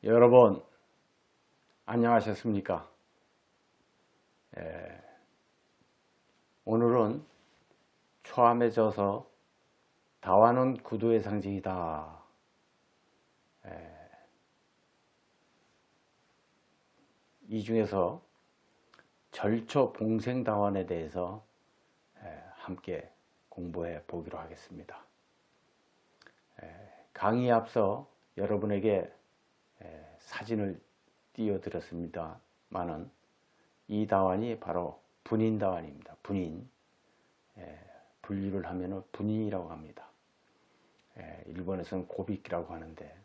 여러분 안녕하셨습니까? 오늘은 초함에 져서 다와는 구두의 상징이다. 이 중에서 절초봉생다원에 대해서 함께 공부해 보기로 하겠습니다. 강의에 앞서 여러분에게 사진을 띄워드렸습니다만은 이 다원이 바로 분인다원입니다. 분인. 분류를 하면 분인이라고 합니다. 일본에서는 고비키라고 하는데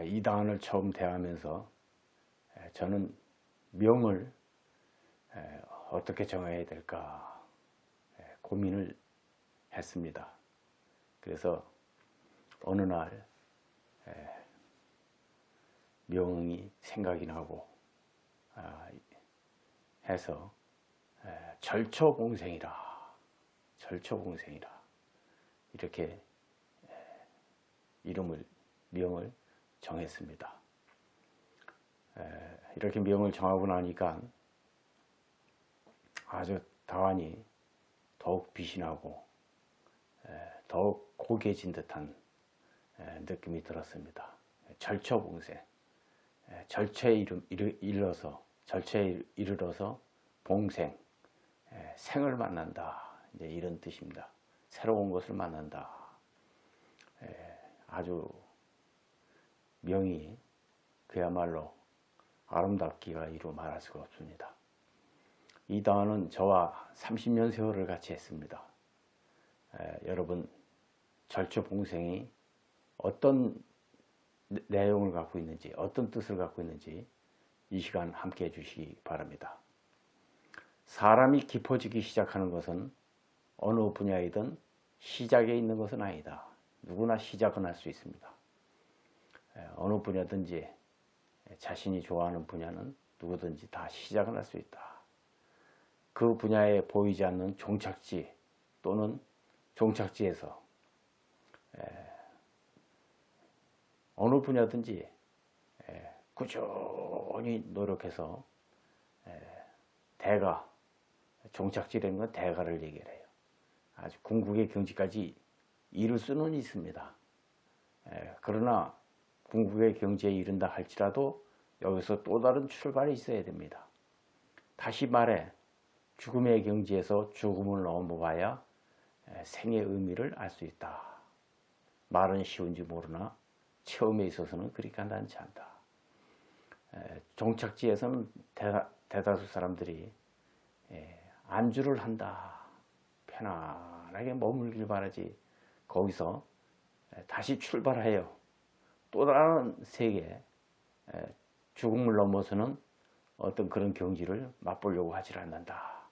이 다원을 처음 대하면서 저는 명을 어떻게 정해야 될까 고민을 했습니다. 그래서 어느 날 명이 생각이 나고 해서 절초봉생이라 이렇게 명을 정했습니다. 이렇게 명을 정하고 나니까 아주 다원이 더욱 빛이 나고 더욱 고개진 듯한 느낌이 들었습니다. 절초봉생, 절초에 이르러서 봉생, 생을 만난다, 이제 이런 뜻입니다. 새로운 것을 만난다. 아주 명이 그야말로 아름답기가 이루 말할 수가 없습니다. 이 다원은 저와 30년 세월을 같이 했습니다. 여러분 절초봉생이 어떤 내용을 갖고 있는지, 어떤 뜻을 갖고 있는지 이 시간 함께 해주시기 바랍니다. 사람이 깊어지기 시작하는 것은 어느 분야이든 시작에 있는 것은 아니다. 누구나 시작은 할 수 있습니다. 어느 분야든지 자신이 좋아하는 분야는 누구든지 다 시작은 할 수 있다. 그 분야에 보이지 않는 종착지 또는 종착지에서 어느 분야든지 꾸준히 노력해서 대가, 종착지라는 건 대가를 얘기해요. 아주 궁극의 경지까지 이룰 수는 있습니다. 그러나 궁극의 경지에 이른다 할지라도 여기서 또 다른 출발이 있어야 됩니다. 다시 말해 죽음의 경지에서 죽음을 넘어봐야 생의 의미를 알 수 있다. 말은 쉬운지 모르나 체험에 있어서는 그리 간단치 않다. 종착지에서는 대다수 사람들이 안주를 한다. 편안하게 머물길 바라지 거기서 다시 출발하여 또 다른 세계, 죽음을 넘어서는 어떤 그런 경지를 맛보려고 하질 않는다.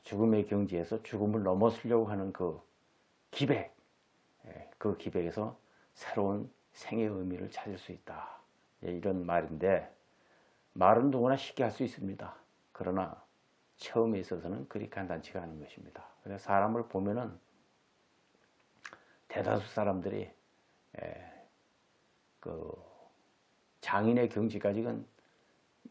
죽음의 경지에서 죽음을 넘어서려고 하는 그 기백, 그 기백에서 새로운 생의 의미를 찾을 수 있다. 이런 말인데, 말은 누구나 쉽게 할 수 있습니다. 그러나 처음에 있어서는 그리 간단치가 않은 것입니다. 그래서 사람을 보면은 대다수 사람들이 그 장인의 경지까지는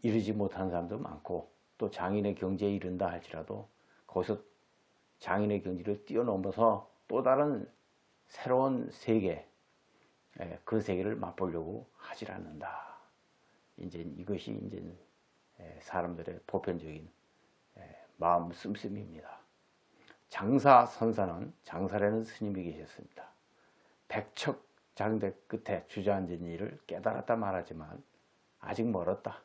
이르지 못하는 사람도 많고, 또 장인의 경지에 이른다 할지라도 거기서 장인의 경지를 뛰어넘어서 또 다른 새로운 세계, 그 세계를 맛보려고 하질 않는다. 이제 이것이 이제 사람들의 보편적인 마음 씀씀입니다. 장사선사는, 장사라는 스님이 계셨습니다. 백척장대 끝에 주저앉은 일을 깨달았다 말하지만 아직 멀었다.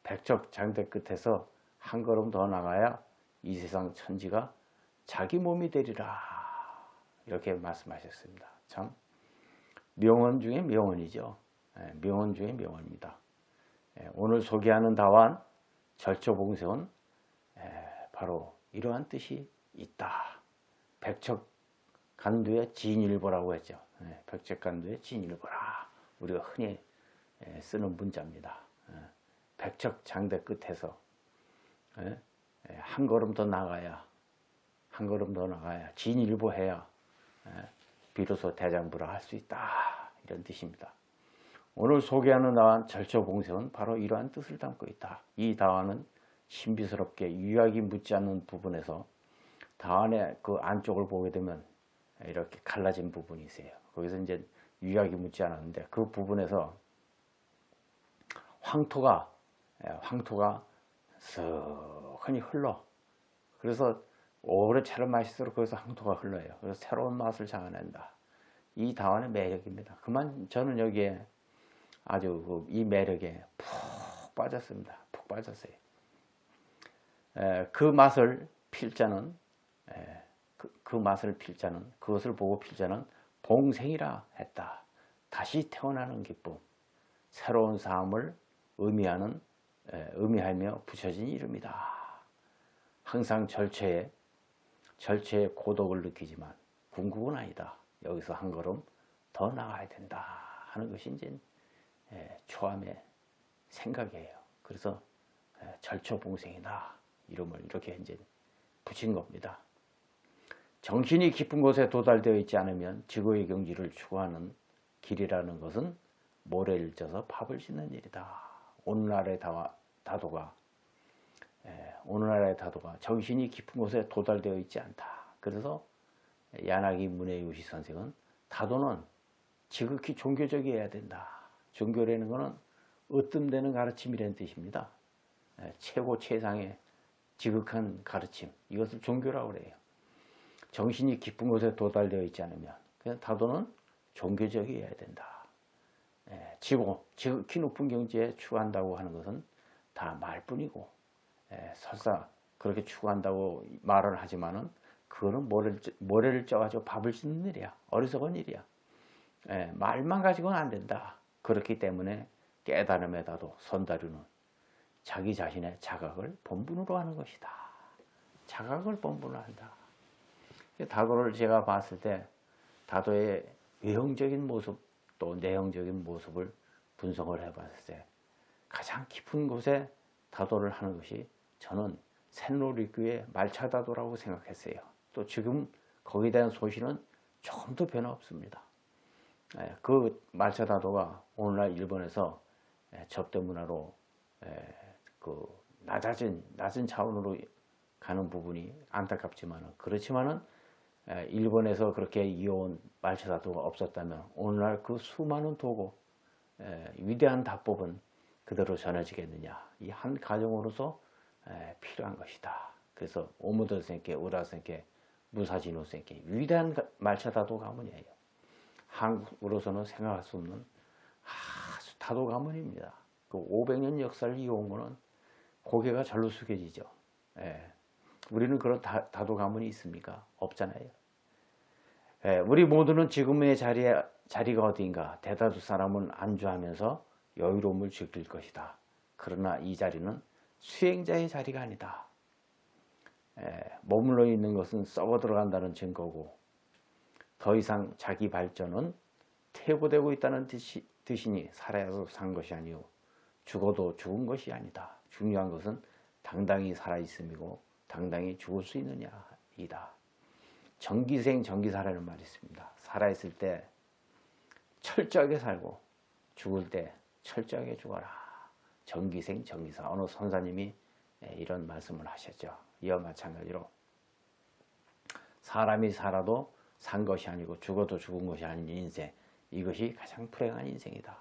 백척장대 끝에서 한 걸음 더 나가야 이 세상 천지가 자기 몸이 되리라. 이렇게 말씀하셨습니다. 참 명언 중에 명언이죠. 명언 중에 명언입니다. 오늘 소개하는 다원 절초봉생은 바로 이러한 뜻이 있다. 백척간두의 진일보라고 했죠. 백척간두의 진일보라. 우리가 흔히 쓰는 문자입니다. 백척장대 끝에서 한 걸음 더 나가야 진일보해야 비로소 대장부라 할 수 있다. 이런 뜻입니다. 오늘 소개하는 다환 절처봉생은 바로 이러한 뜻을 담고 있다. 이 다환은 신비스럽게 유약이 묻지 않는 부분에서 다환의 그 안쪽을 보게 되면 이렇게 갈라진 부분이 있어요. 거기서 이제 유약이 묻지 않았는데 그 부분에서 황토가 쓱하니 흘러. 그래서 오래 차를 마실수록 거기서 황토가 흘러요. 그래서 새로운 맛을 자아낸다. 이 다환의 매력입니다. 그만 저는 여기에 아주 이 매력에 푹 빠졌습니다. 푹 빠졌어요. 그 맛을 필 자는 그 맛을 필 자는 그것을 보고 필 자는 봉생이라 했다. 다시 태어나는 기쁨, 새로운 삶을 의미하며 붙여진 이름이다. 항상 절체의 고독을 느끼지만 궁극은 아니다. 여기서 한 걸음 더 나아가야 된다 하는 것이 이제 초암의 생각이에요. 그래서 절처봉생이다 이름을 이렇게 이제 붙인 겁니다. 정신이 깊은 곳에 도달되어 있지 않으면 지구의 경지를 추구하는 길이라는 것은 모래를 쪄서 밥을 짓는 일이다. 오늘날의 다도가 정신이 깊은 곳에 도달되어 있지 않다. 그래서 야나기 문혜요시 선생은 다도는 지극히 종교적이어야 된다. 종교라는 것은 으뜸되는 가르침이라는 뜻입니다. 최고 최상의 지극한 가르침, 이것을 종교라고 그래요. 정신이 깊은 곳에 도달되어 있지 않으면 그래서 다도는 종교적이어야 된다. 지극히 높은 경지에 추구한다고 하는 것은 다 말뿐이고 설사 그렇게 추구한다고 말을 하지만은 그거는 모래를 쪄가지고 밥을 짓는 일이야. 어리석은 일이야. 말만 가지고는 안 된다. 그렇기 때문에 깨달음의 다도 선다류는 자기 자신의 자각을 본분으로 하는 것이다. 자각을 본분으로 한다. 다도를 제가 봤을 때 다도의 외형적인 모습 또 내형적인 모습을 분석을 해봤을 때 가장 깊은 곳에 다도를 하는 것이 저는 샌로리교의 말차다도라고 생각했어요. 또 지금 거기에 대한 소신은 조금도 변화 없습니다. 그 말차다도가 오늘날 일본에서 접대 문화로 그 낮은 차원으로 가는 부분이 안타깝지만은 그렇지만은 일본에서 그렇게 이어온 말차다도가 없었다면 오늘날 그 수많은 도구 위대한 다법은 그대로 전해지겠느냐. 이 한 가정으로서 필요한 것이다. 그래서 오모도 선생께, 우라 선생께, 무사진호 선생께 위대한 말차다도 가문이에요. 한국으로서는 생각할 수 없는 아주 다도 가문입니다. 그 500년 역사를 이어온 거는 고개가 절로 숙여지죠. 우리는 그런 다도 가문이 있습니까? 없잖아요. 우리 모두는 지금의 자리가 어디인가 대다수 사람은 안주하면서 여유로움을 즐길 것이다. 그러나 이 자리는 수행자의 자리가 아니다. 머물러 있는 것은 썩어 들어간다는 증거고 더 이상 자기 발전은 퇴보되고 있다는 뜻이니 살아야도 산 것이 아니오 죽어도 죽은 것이 아니다. 중요한 것은 당당히 살아있음이고 당당히 죽을 수 있느냐이다. 정기생 정기사라는 말이 있습니다. 살아있을 때 철저하게 살고 죽을 때 철저하게 죽어라. 정기생 정기사. 어느 선사님이 이런 말씀을 하셨죠. 이와 마찬가지로 사람이 살아도 산 것이 아니고 죽어도 죽은 것이 아닌 인생, 이것이 가장 불행한 인생이다.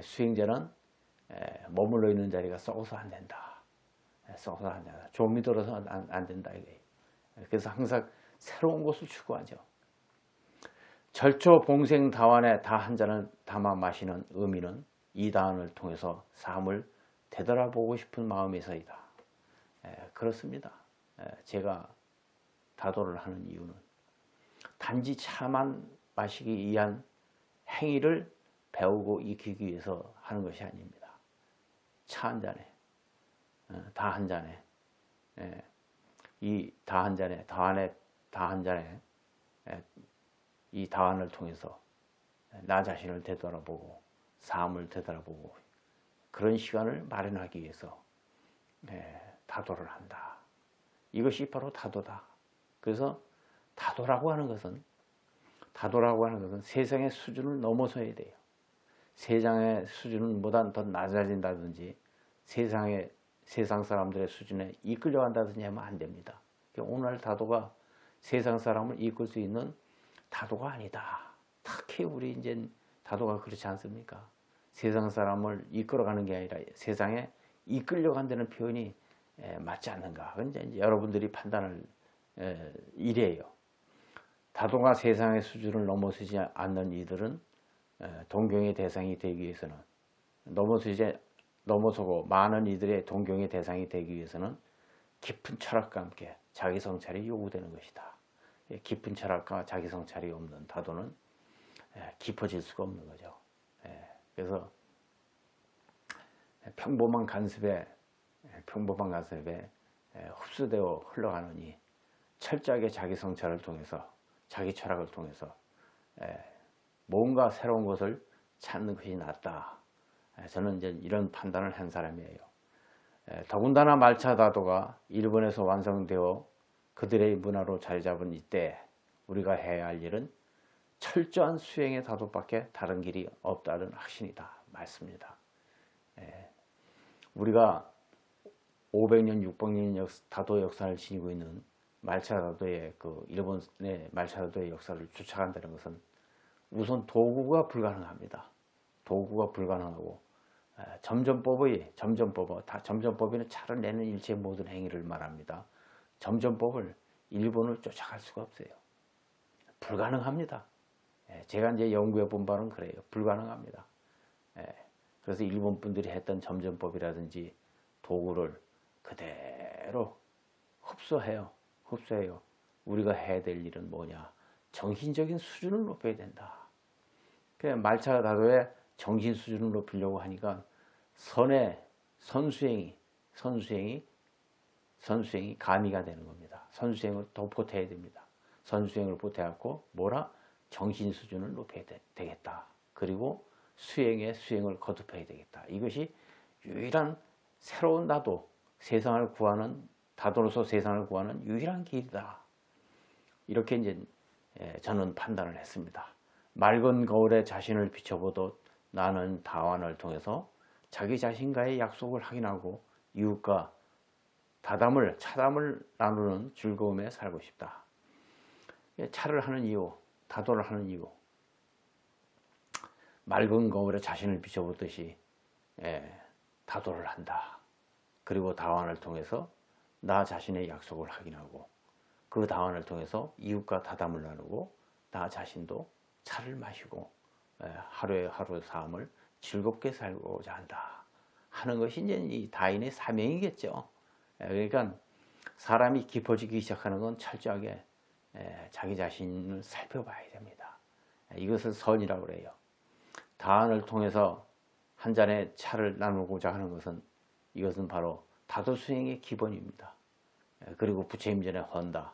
수행자는 머물러 있는 자리가 썩어서 안 된다. 썩어서 안 된다. 좀이 들어서 안 된다. 그래서 항상 새로운 것을 추구하죠. 절초 봉생 다환에 다 한 잔을 담아 마시는 의미는 이 다환을 통해서 삶을 되돌아보고 싶은 마음에서이다. 그렇습니다. 제가 다도를 하는 이유는 단지 차만 마시기 위한 행위를 배우고 익히기 위해서 하는 것이 아닙니다. 차 한 잔에, 다 한 잔에, 이 다 한 잔에, 다 한 잔에, 이 다환을 통해서 나 자신을 되돌아보고 삶을 되돌아보고 그런 시간을 마련하기 위해서 다도를 한다. 이것이 바로 다도다. 그래서 다도라고 하는 것은 다도라고 하는 것은 세상의 수준을 넘어서야 돼요. 세상의 수준은 보다 더 낮아진다든지 세상 사람들의 수준에 이끌려간다든지 하면 안 됩니다. 오늘 다도가 세상 사람을 이끌 수 있는 다도가 아니다. 특히 우리 이제 다도가 그렇지 않습니까? 세상 사람을 이끌어가는 게 아니라 세상에 이끌려간다는 표현이 맞지 않는가? 이제 여러분들이 판단을 이래요. 다도가 세상의 수준을 넘어서지 않는 이들은 동경의 대상이 되기 위해서는 넘어서고 많은 이들의 동경의 대상이 되기 위해서는 깊은 철학과 함께 자기 성찰이 요구되는 것이다. 깊은 철학과 자기 성찰이 없는 다도는 깊어질 수가 없는 거죠. 그래서 평범한 간섭에 흡수되어 흘러가느니 철저하게 자기 성찰을 통해서 자기 철학을 통해서 뭔가 새로운 것을 찾는 것이 낫다. 저는 이제 이런 판단을 한 사람이에요. 더군다나 말차 다도가 일본에서 완성되어 그들의 문화로 자리 잡은 이때 우리가 해야 할 일은 철저한 수행의 다도밖에 다른 길이 없다는 확신이다. 맞습니다. 우리가 500년, 600년 다도 역사를 지니고 있는 말차 다도의 일본의 말차 다도의 역사를 쫓아간다는 것은 우선 도구가 불가능합니다. 도구가 불가능하고 점점법은 차를 내는 일체 모든 행위를 말합니다. 점점법을 일본을 쫓아갈 수가 없어요. 불가능합니다. 제가 이제 연구해 본 바는 그래요. 불가능합니다. 그래서 일본 분들이 했던 점점법이라든지 도구를 그대로 흡수해요. 우리가 해야 될 일은 뭐냐? 정신적인 수준을 높여야 된다. 말차 다도의 정신 수준을 높이려고 하니까 선수행이 가미가 되는 겁니다. 선수행을 더 보태야 됩니다. 선수행을 보태갖고 정신 수준을 높여야 되겠다. 그리고 수행을 거듭해야 되겠다. 이것이 유일한 새로운 다도, 다도로서 세상을 구하는 유일한 길이다. 이렇게 이제 저는 판단을 했습니다. 맑은 거울에 자신을 비춰보듯 나는 다완을 통해서 자기 자신과의 약속을 확인하고 이웃과 차담을 나누는 즐거움에 살고 싶다. 차를 하는 이유, 다도를 하는 이유, 맑은 거울에 자신을 비춰보듯이 다도를 한다. 그리고 다완을 통해서 나 자신의 약속을 확인하고 그 다완을 통해서 이웃과 다담을 나누고 나 자신도 차를 마시고 하루의 하루 삶을 즐겁게 살고자 한다 하는 것이 이제 이 다인의 사명이겠죠. 그러니까 사람이 깊어지기 시작하는 건 철저하게 자기 자신을 살펴봐야 됩니다. 이것을 선이라고 그래요. 다안을 통해서 한 잔의 차를 나누고자 하는 이것은 바로 다도 수행의 기본입니다. 그리고 부처님전의 헌다,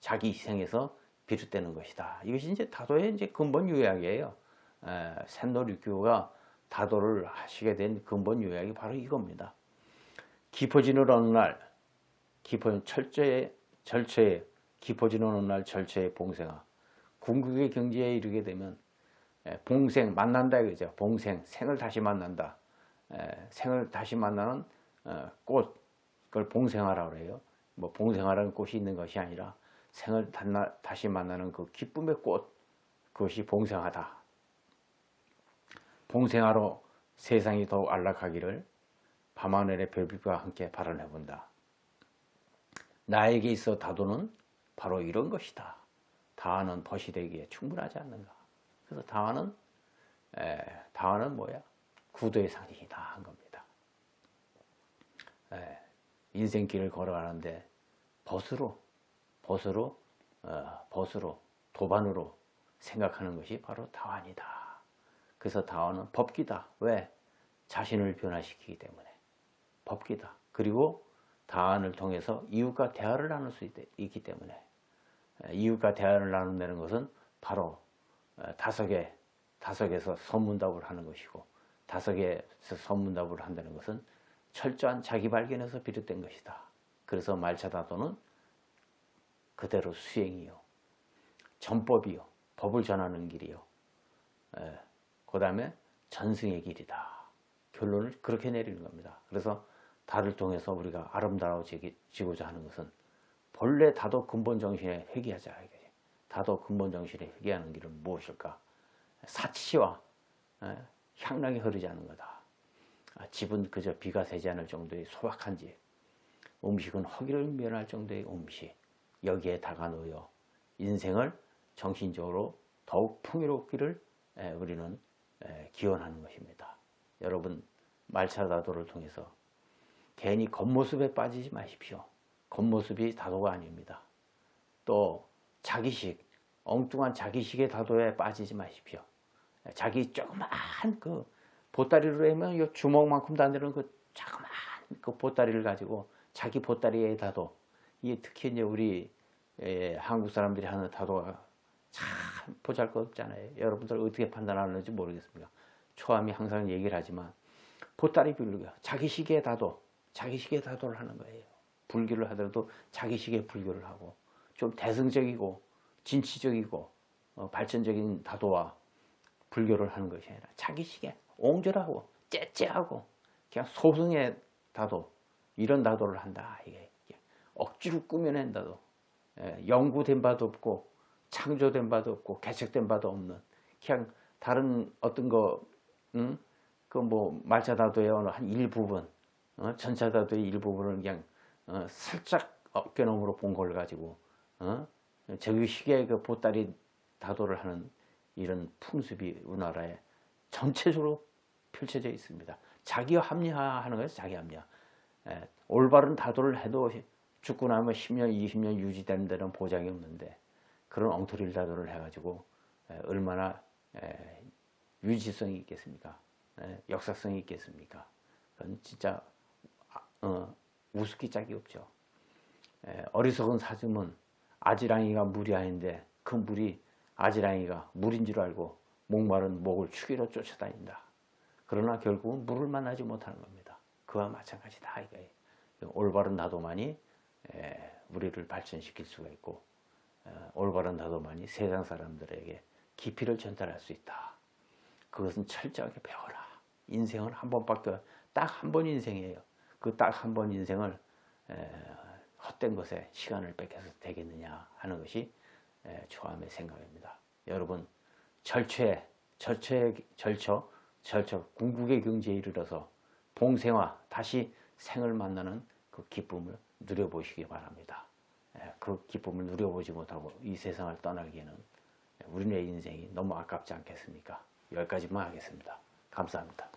자기 희생에서 비롯되는 것이다. 이것이 이제 다도의 이제 근본 요약이에요. 센노 ryukyu가 다도를 하시게 된 근본 요약이 바로 이겁니다. 깊어지는 어느 날, 깊어지는 어느 날 절처의 봉생아, 궁극의 경지에 이르게 되면 봉생, 만난다 이거죠. 봉생, 생을 다시 만난다. 생을 다시 만나는 꽃, 그걸 봉생화라고 그래요. 뭐 봉생화라는 꽃이 있는 것이 아니라 생을 다시 만나는 그 기쁨의 꽃, 그것이 봉생화다. 봉생화로 세상이 더욱 안락하기를 밤하늘의 별빛과 함께 발언해본다. 나에게 있어 다도는 바로 이런 것이다. 다화는 벗이 되기에 충분하지 않는가. 그래서 다화는 뭐야? 구도의 상징이다 한 겁니다. 인생길을 걸어가는데 벗으로 도반으로 생각하는 것이 바로 다완이다. 그래서 다완은 법기다. 왜? 자신을 변화시키기 때문에 법기다. 그리고 다완을 통해서 이웃과 대화를 나눌 수 있기 때문에 이웃과 대화를 나눈다는 것은 바로 다석에서 선문답을 하는 것이고 다석에서 선문답을 한다는 것은 철저한 자기 발견에서 비롯된 것이다. 그래서 말차다도는 그대로 수행이요. 전법이요. 법을 전하는 길이요. 그 다음에 전승의 길이다. 결론을 그렇게 내리는 겁니다. 그래서 다를 통해서 우리가 아름다워지고자 하는 것은 본래 다도 근본 정신에 회귀하자. 다도 근본 정신에 회귀하는 길은 무엇일까? 사치와 향락이 흐르지 않는 거다. 집은 그저 비가 새지 않을 정도의 소박한 집, 음식은 허기를 면할 정도의 음식, 여기에 다가 놓여 인생을 정신적으로 더욱 풍요롭기를 우리는 기원하는 것입니다. 여러분, 말차다도를 통해서 괜히 겉모습에 빠지지 마십시오. 겉모습이 다도가 아닙니다. 또 자기식, 엉뚱한 자기식의 다도에 빠지지 마십시오. 자기 조그만 그 보따리로 하면 요 주먹만큼 다니는 그 조그만 그 보따리를 가지고 자기 보따리의 다도, 이게 특히 이제 우리 한국 사람들이 하는 다도가 참 보잘것없잖아요. 여러분들 어떻게 판단하는지 모르겠습니다. 초함이 항상 얘기를 하지만 보따리 비율과 자기식의 다도, 자기식의 다도를 하는 거예요. 불교를 하더라도 자기식의 불교를 하고 좀 대승적이고 진취적이고 발전적인 다도와 불교를 하는 것이 아니라 자기식의 옹졸하고 째째하고 그냥 소승의 다도, 이런 다도를 한다. 이게 억지로 꾸며낸 다도, 연구된 바도 없고 창조된 바도 없고 개척된 바도 없는, 그냥 다른 어떤 거, 그 뭐 말차다도의 어느 한 일부분, 전차다도의 일부분을 그냥 살짝 어깨너머로 본 걸 가지고 저기 시계의 그 보따리 다도를 하는 이런 풍습이 우리나라에 전체적으로 펼쳐져 있습니다. 자기 합리화하는 거예요. 자기 합리화. 올바른 다도를 해도 죽고 나면 10년, 20년 유지되는 데는 보장이 없는데 그런 엉터리 다도를 해가지고 얼마나 유지성이 있겠습니까? 역사성이 있겠습니까? 그건 진짜 우습기 짝이 없죠. 어리석은 사슴은 아지랑이가 물이 아닌데 그 물이 아지랑이가 물인 줄 알고 목마른 목을 추기로 쫓아다닌다. 그러나 결국은 물을 만나지 못하는 겁니다. 그와 마찬가지다 이거예요. 올바른 다도만이 우리를 발전시킬 수가 있고 올바른 다도만이 세상 사람들에게 깊이를 전달할 수 있다. 그것은 철저하게 배워라. 인생은 한 번밖에, 딱 한 번 인생이에요. 그 딱 한 번 인생을 헛된 것에 시간을 뺏겨서 되겠느냐 하는 것이 초함의 생각입니다. 여러분, 절처, 궁극의 경지에 이르러서 봉생화, 다시 생을 만나는 그 기쁨을 누려보시기 바랍니다. 그 기쁨을 누려보지 못하고 이 세상을 떠나기에는 우리네 인생이 너무 아깝지 않겠습니까? 여기까지만 하겠습니다. 감사합니다.